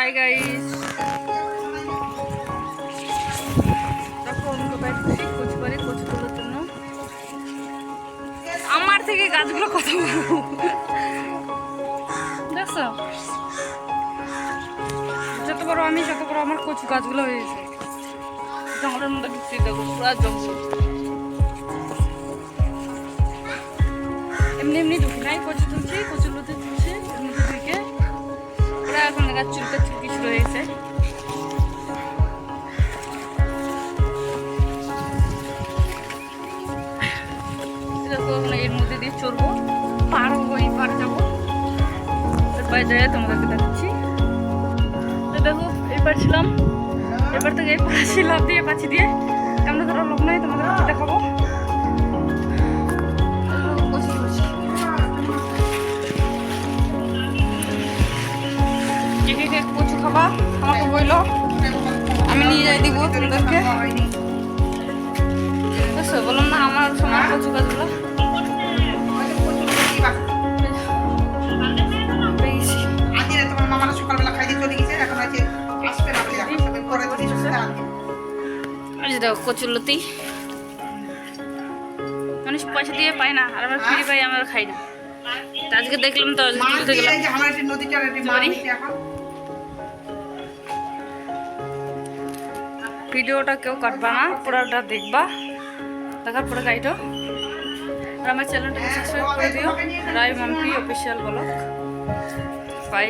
Hi guys, তখন কোথায় খুশি কচুবাড়ি কচু তোলার জন্য। আমার থেকে গাছগুলো কথা বলবো দেখছো, যত বড় আমি তত বড় আমার কচু গাছগুলো হয়েছে। জঙ্গলের মধ্যে ঢুকছি, দেখো পুরা জঙ্গল। এমনি এমনি ঢুকি নাই, কচু তুলছি, কচু লতি তুলছি, এমনিতে ঢুকে পুরা এখন গাছ চুলতে চুলকি শুরু হয়েছে। দেখো এখন এর মধ্যে দিয়ে চড়বো, পার হবো, এই পার যাবো, এরপরে যাই তোমাদেরকে দেখাচ্ছি। তো দেখো এবার ছিলাম, এবার থেকে এই পাশি লাভ দিয়ে পাচ্ছি দিয়ে কেমন ধরো লোক নাই, তোমাদের দেখাবো। কচু খাবা আমাকে বইলো, আমি নিয়ে যাই দিব তোমাদেরকে। বুঝছো, বললাম না আমার সময় কচু গাছগুলো কচুলতি মানুষ পয়সা দিয়ে পায় না, আর আমরা ফ্রি পাই, আমরা খাই না। আজকে দেখলাম তো ভিডিওটা কেউ কাটবা না, পুরোটা দেখবা, দেখার পরে গাইটো। আর আমার চ্যানেলটাকে সাবস্ক্রাইব করে দিও, রায় মাম্পি অফিসিয়াল ব্লগ। বাই।